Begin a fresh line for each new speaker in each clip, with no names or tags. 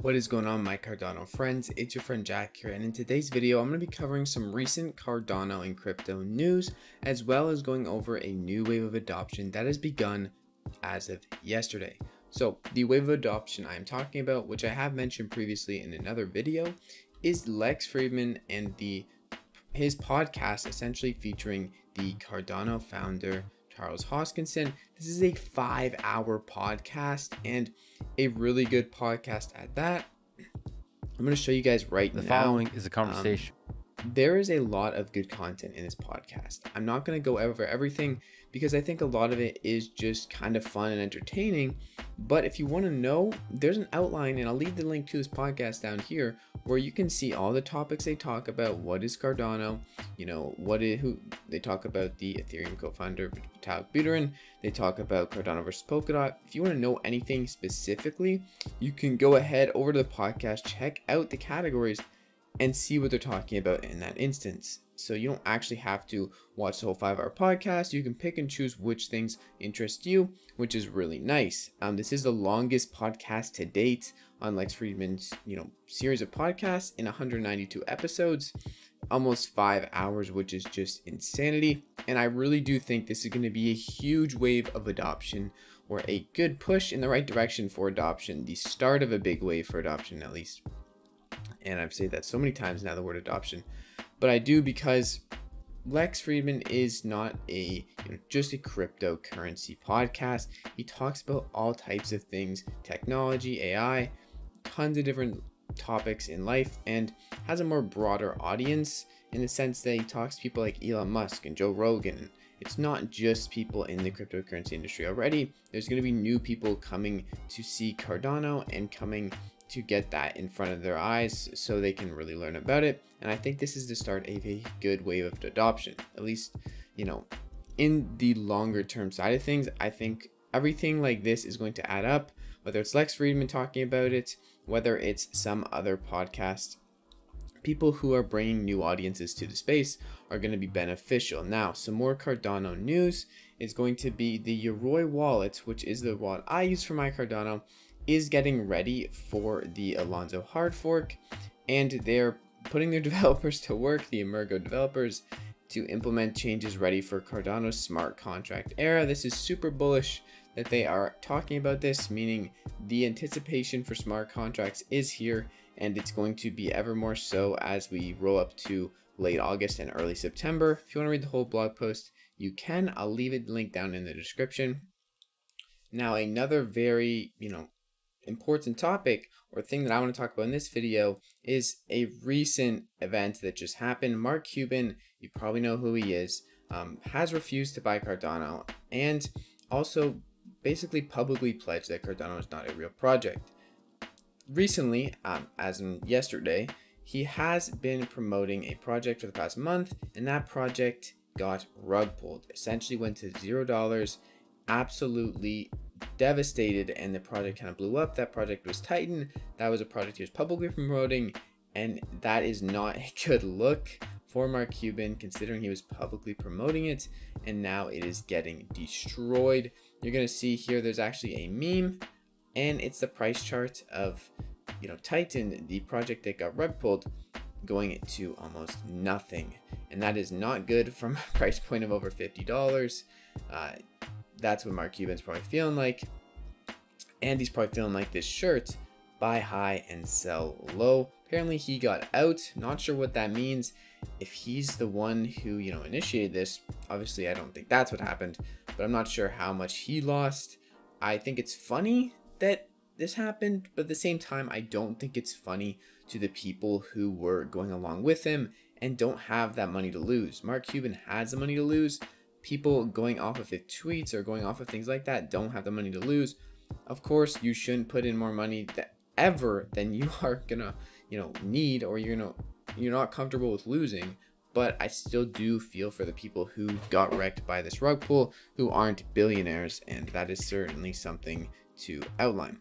What is going on, my Cardano friends? It's your friend Jack here, and in today's video I'm going to be covering some recent Cardano and crypto news, as well as going over a new wave of adoption that has begun as of yesterday. So the wave of adoption I am talking about, which I have mentioned previously in another video, is Lex Fridman and his podcast, essentially featuring the Cardano founder Charles Hoskinson. This is a 5-hour podcast, and a really good podcast at that. I'm going to show you guys right now.
The following is a conversation.
There is a lot of good content in this podcast. I'm not going to go over everything because I think a lot of it is just kind of fun and entertaining. But if you want to know, there's an outline, and I'll leave the link to this podcast down here where you can see all the topics they talk about. What is Cardano? Who they talk about the Ethereum co-founder Vitalik Buterin. They talk about Cardano versus Polkadot. If you want to know anything specifically, you can go ahead over to the podcast, check out the categories, and see what they're talking about in that instance. So you don't actually have to watch the whole 5-hour podcast. You can pick and choose which things interest you, which is really nice. This is the longest podcast to date on Lex Fridman's series of podcasts in 192 episodes, almost 5 hours, which is just insanity. And I really do think this is going to be a huge wave of adoption, or a good push in the right direction for adoption, the start of a big wave for adoption at least. And I've said that so many times now, the word adoption, but I do because Lex Fridman is not just a cryptocurrency podcast. He talks about all types of things, technology, AI, tons of different topics in life, and has a more broader audience in the sense that he talks to people like Elon Musk and Joe Rogan. It's not just people in the cryptocurrency industry already. There's going to be new people coming to see Cardano and coming to get that in front of their eyes so they can really learn about it. And I think this is the start of a good wave of adoption, at least, in the longer term side of things. I think everything like this is going to add up, whether it's Lex Fridman talking about it, whether it's some other podcast. People who are bringing new audiences to the space are going to be beneficial. Now, some more Cardano news is going to be the Yoroi wallet, which is the wallet I use for my Cardano, is getting ready for the Alonzo hard fork, and they're putting their developers to work, the Emergo developers, to implement changes ready for Cardano's smart contract era. This is super bullish that they are talking about this, meaning the anticipation for smart contracts is here, and it's going to be ever more so as we roll up to late August and early September. If you want to read the whole blog post, you can. I'll leave it linked down in the description. Now, another very, important topic or thing that I want to talk about in this video is a recent event that just happened. Mark Cuban, you probably know who he is, has refused to buy Cardano, and also basically publicly pledged that Cardano is not a real project. Recently, as in yesterday, he has been promoting a project for the past month, and that project got rug pulled. Essentially went to $0, absolutely devastated, and the project kind of blew up. That project was Titan. That was a project he was publicly promoting, and that is not a good look for Mark Cuban, considering he was publicly promoting it, and now it is getting destroyed. You're going to see here there's actually a meme, and it's the price chart of Titan, the project that got rug pulled, going to almost nothing, and that is not good from a price point of over $50. That's what Mark Cuban's probably feeling like, and he's probably feeling like this shirt: buy high and sell low. Apparently he got out. Not sure what that means. If he's the one who initiated this, obviously I don't think that's what happened, but I'm not sure how much he lost. I think it's funny that this happened, but at the same time I don't think it's funny to the people who were going along with him and don't have that money to lose. Mark Cuban has the money to lose. People going off of his tweets or going off of things like that don't have the money to lose. Of course, you shouldn't put in more money than you are gonna need, or you're not comfortable with losing. But I still do feel for the people who got wrecked by this rug pull, who aren't billionaires, and that is certainly something to outline.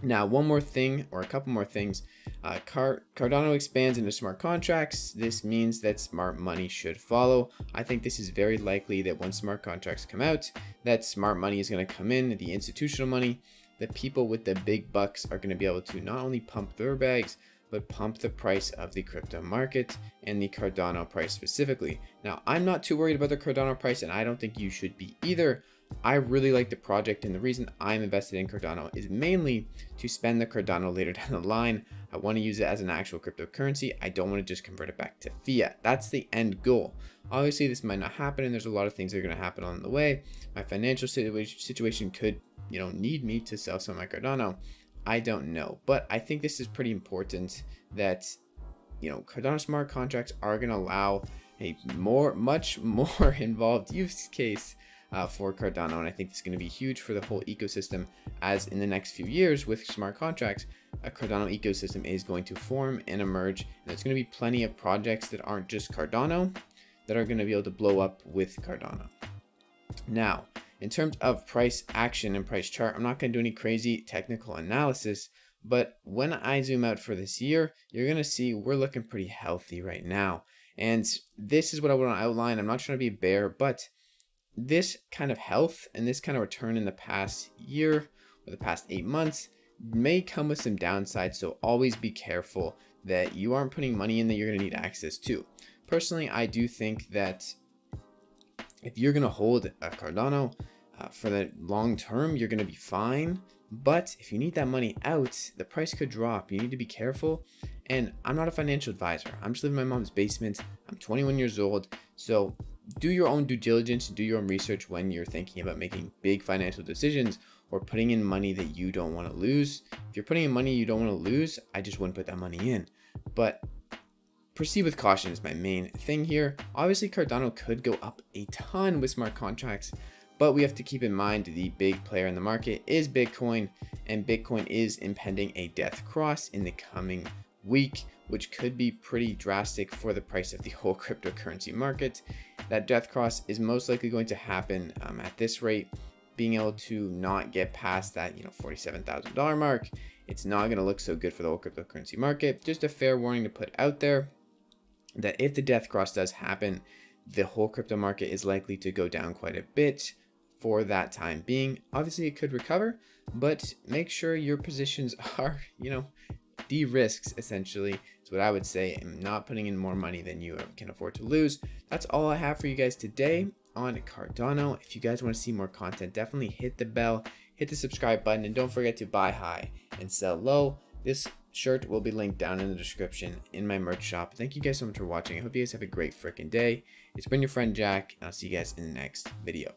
Now, one more thing, or a couple more things. Cardano expands into smart contracts. This means that smart money should follow. I think this is very likely that when smart contracts come out, that smart money is going to come in, the institutional money. the people with the big bucks are going to be able to not only pump their bags, but pump the price of the crypto market and the Cardano price specifically. Now, I'm not too worried about the Cardano price, and I don't think you should be either. I really like the project, and the reason I'm invested in Cardano is mainly to spend the Cardano later down the line. I want to use it as an actual cryptocurrency. I don't want to just convert it back to fiat. That's the end goal. Obviously, this might not happen, and there's a lot of things that are going to happen on the way. My financial situation could, need me to sell some of my Cardano. I don't know, but I think this is pretty important that, Cardano smart contracts are going to allow a much more involved use case for Cardano. And I think it's going to be huge for the whole ecosystem, as in the next few years with smart contracts, a Cardano ecosystem is going to form and emerge. And there's going to be plenty of projects that aren't just Cardano that are going to be able to blow up with Cardano. Now, in terms of price action and price chart, I'm not going to do any crazy technical analysis, but when I zoom out for this year, you're going to see we're looking pretty healthy right now. And this is what I want to outline. I'm not trying to be a bear, but this kind of health and this kind of return in the past year or the past 8 months may come with some downsides. So always be careful that you aren't putting money in that you're going to need access to. Personally, I do think that if you're going to hold a Cardano for the long term, you're going to be fine. But if you need that money out, the price could drop. You need to be careful. And I'm not a financial advisor. I'm just living in my mom's basement. I'm 21 years old. So do your own due diligence, do your own research when you're thinking about making big financial decisions or putting in money that you don't want to lose. If you're putting in money you don't want to lose, I just wouldn't put that money in. But proceed with caution is my main thing here. Obviously, Cardano could go up a ton with smart contracts, but we have to keep in mind the big player in the market is Bitcoin, and Bitcoin is impending a death cross in the coming week, which could be pretty drastic for the price of the whole cryptocurrency market. That death cross is most likely going to happen at this rate, being able to not get past that $47,000 mark. It's not going to look so good for the whole cryptocurrency market. Just a fair warning to put out there that if the death cross does happen, the whole crypto market is likely to go down quite a bit for that time being. Obviously it could recover, but make sure your positions are de-risks, essentially is what I would say, and not putting in more money than you can afford to lose. That's all I have for you guys today on Cardano. If you guys want to see more content, definitely hit the bell, hit the subscribe button, and don't forget to buy high and sell low. This shirt will be linked down in the description in my merch shop. Thank you guys so much for watching. I hope you guys have a great freaking day. It's been your friend Jack, and I'll see you guys in the next video.